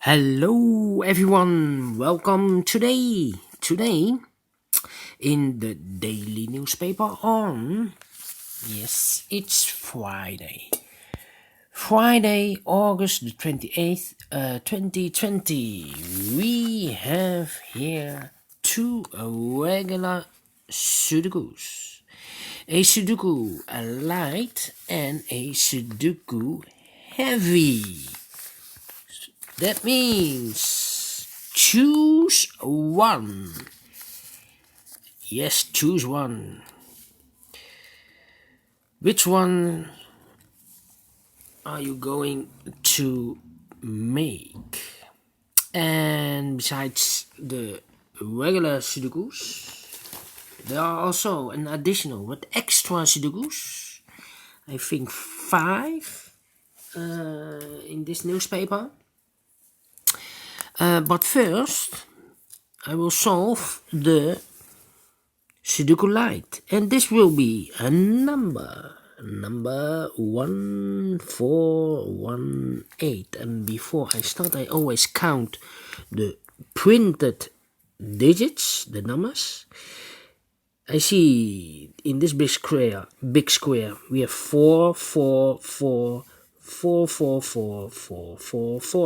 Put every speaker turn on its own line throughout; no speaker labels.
Hello everyone, welcome today in the daily newspaper on it's Friday August the 28th 2020. We have here two regular Sudokus, a Sudoku Light and a Sudoku Heavy. That means choose one. Yes, choose one. Which one are you going to make? And besides the regular Sudokus, there are also an additional but extra Sudokus. I think 5 in this newspaper. But first, I will solve the Sudoku Light, and this will be a number 1418. And before I start, I always count the printed digits, the numbers. I see in this big square, we have 4.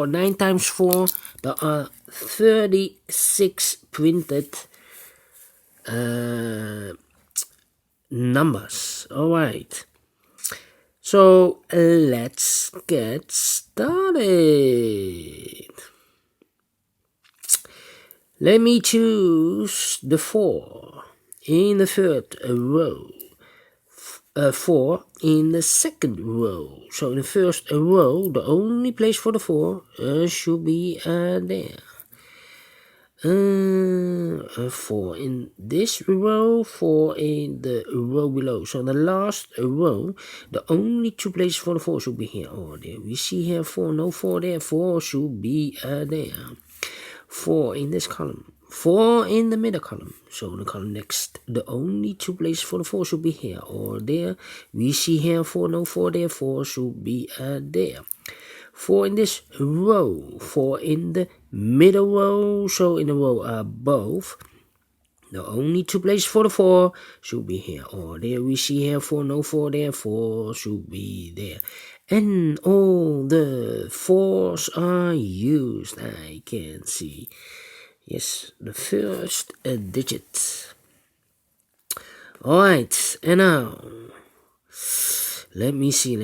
9 times 4, there are 36 printed numbers. Alright, so let's get started. Let me choose the 4 in the third row. 4 in the second row. So in the first row, the only place for the 4 should be there. 4 in this row, 4 in the row below. So in the last row, the only 2 places for the 4 should be here or there. We see here 4, no 4 there, 4 should be there. 4 in this column. 4 in the middle column. So in the column next, the only 2 places for the 4 should be here or there. We see here 4, no 4 there, 4 should be there. 4 in this row, 4 in the middle row, so in the row above, the only 2 places for the 4 should be here or there. We see here 4, no 4 there, 4 should be there. And all the 4s are used, I can see. Yes, the first digit. Alright, and now, let me see.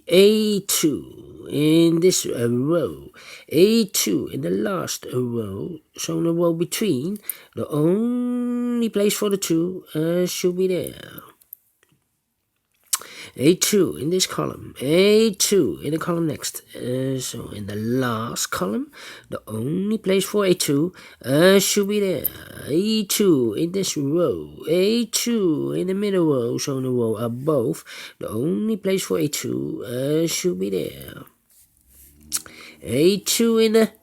A2 in this row. A2 in the last row. So in the row between, the only place for the 2 should be there. A2 in this column, A2 in the column next. So in the last column, the only place for A2 should be there. A2 in this row, A2 in the middle row, so in the row above, the only place for A2 should be there. A2 in the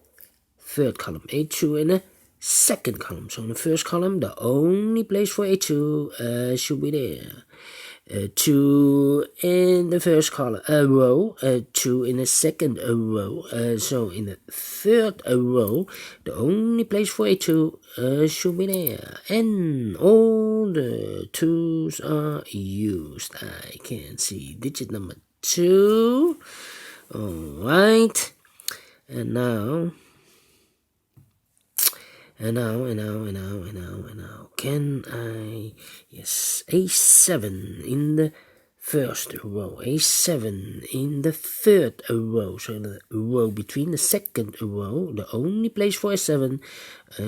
third column, A2 in the second column, so in the first column, the only place for A2 should be there. 2 in the first column row, 2 in the second row, so in the third row, the only place for A2 should be there, and all the 2s are used. I can see digit number 2. Alright, and now, can I, yes, A7 in the first row, A7 in the third row, so in the row between the second row, the only place for A7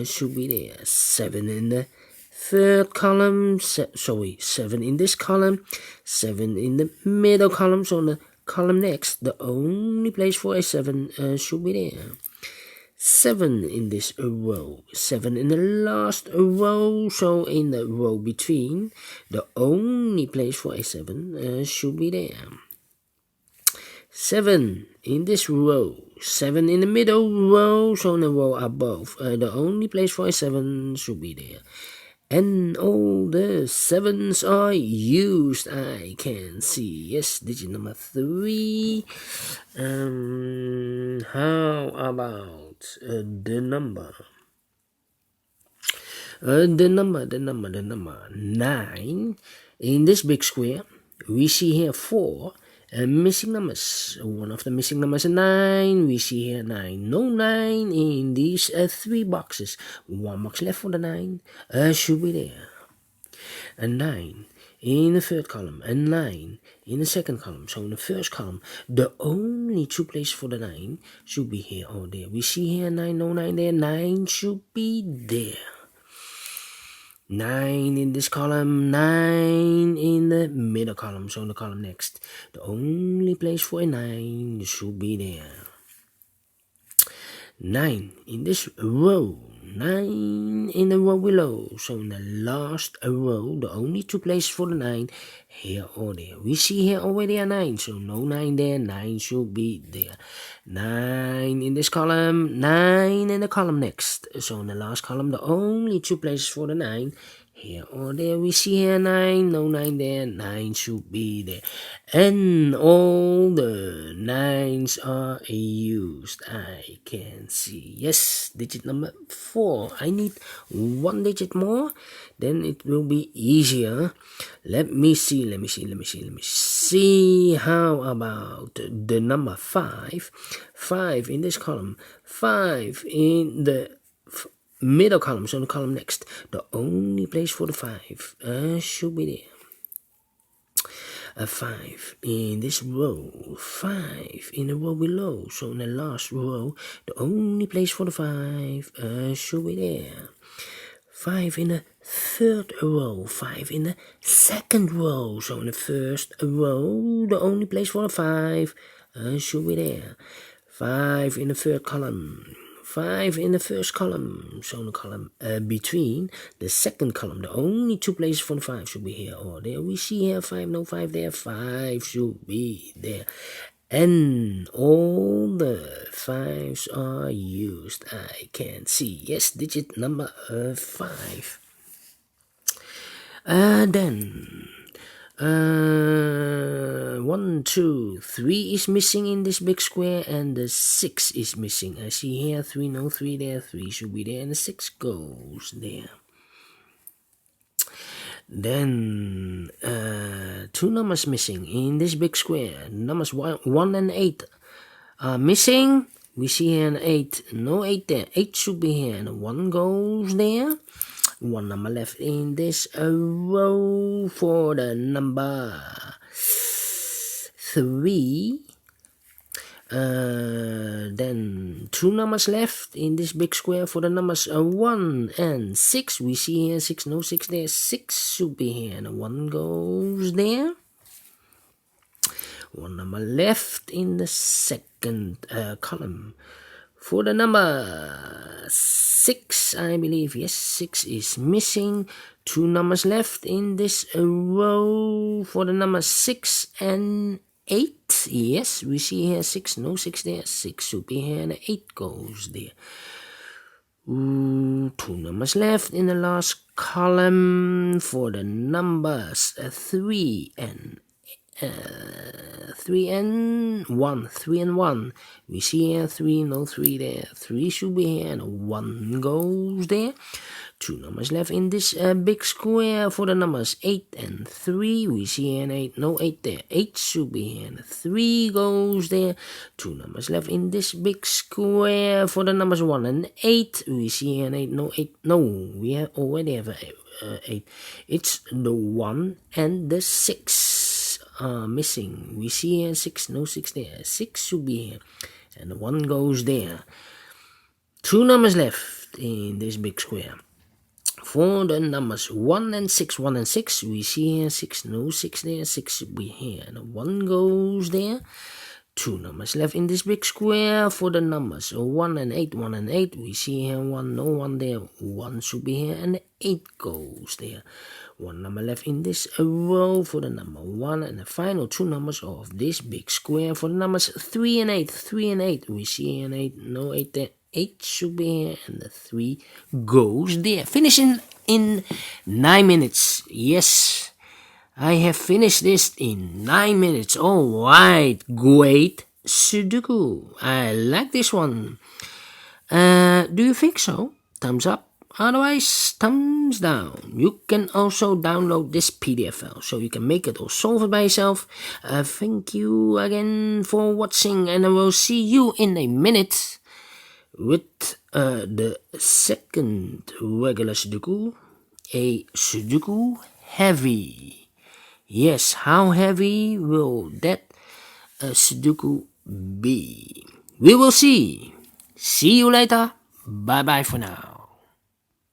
should be there. 7 in the third column, 7 in this column, 7 in the middle column, so in the column next, the only place for A7 should be there. 7 in this row, 7 in the last row, so in the row between, the only place for A7 should be there. 7 in this row, 7 in the middle row, so in the row above, the only place for A7 should be there. And all the 7s are used, I can see. Yes, digit number 3. How about the number? The number 9. In this big square, we see here 4 missing numbers. One of the missing numbers is 9. We see here 9. No 9 in these 3 boxes. 1 box left for the 9. Should be there. A 9 in the third column, and 9 in the second column. So in the first column, the only 2 places for the 9 should be here or there. We see here 9, no 9 there. 9 should be there. 9 in this column, 9 in the middle column, so in the column next. The only place for a 9 should be there. 9 in this row, 9 in the row below, so in the last row, the only 2 places for the 9, here or there. We see here already a 9, so no 9 there, 9 should be there. 9 in this column, 9 in the column next, so in the last column, the only 2 places for the 9, here or there. We see here 9, no 9 there, 9 should be there. And all the 9s are used, I can see. Yes, digit number 4. I need 1 digit more, then it will be easier. Let me see. How about the number 5? 5 in this column, 5 in the middle column, so the column next. The only place for the 5 should be there. A 5 in this row, 5 in the row below, so in the last row, the only place for the 5 should be there. 5 in the third row, 5 in the second row, so in the first row, the only place for the 5 should be there. 5 in the third column, 5 in the first column, so in the column between the second column, the only 2 places for the 5 should be here or there. We see here 5, no 5 there, 5 should be there. And all the 5s are used, I can see. Yes, digit number 5. Then 1, 2, 3 is missing in this big square, and the 6 is missing. I see here 3, no 3 there, 3 should be there, and the 6 goes there. Then 2 numbers missing in this big square. Numbers 1 and 8 are missing. We see here an 8, no 8 there, 8 should be here, and 1 goes there. 1 number left in this row for the number 3. Then 2 numbers left in this big square for the numbers 1 and 6. We see here 6, no 6 there, 6 should be here, and 1 goes there. 1 number left in the second column for the number 6, I believe. Yes, 6 is missing. 2 numbers left in this row for the number 6 and 8. Yes, we see here 6, no 6 there, 6 should be here, and 8 goes there. 2 numbers left in the last column for the numbers 3 and 1. 3 and 1. We see here 3, no 3 there. 3 should be here, and 1 goes there. 2 numbers left in this big square for the numbers 8 and 3. We see here an 8, no 8 there. 8 should be here, and 3 goes there. 2 numbers left in this big square for the numbers 1 and 8. We see here an 8, no 8. No, we already have 8. It's the 1 and the 6. Missing. We see here 6, no 6 there. 6 should be here, and 1 goes there. 2 numbers left in this big square for the numbers 1 and 6. 1 and 6. We see here 6, no 6 there. 6 should be here, and 1 goes there. 2 numbers left in this big square for the numbers 1 and 8. 1 and 8. We see here 1, no 1 there. 1 should be here, and 8 goes there. 1 number left in this row for the number 1, and the final 2 numbers of this big square for the numbers 3 and 8. 3 and 8. We see here an 8, no 8 there. 8 should be here, and the 3 goes there. Finishing in 9 minutes. Yes, I have finished this in 9 minutes. Alright, great Sudoku. I like this one. Do you think so? Thumbs up. Otherwise, thumbs down. You can also download this PDF file so you can make it or solve it by yourself. Thank you again for watching, and I will see you in a minute with the second regular Sudoku, a Sudoku heavy. Yes, how heavy will that Sudoku be? We will see. See you later. Bye bye for now.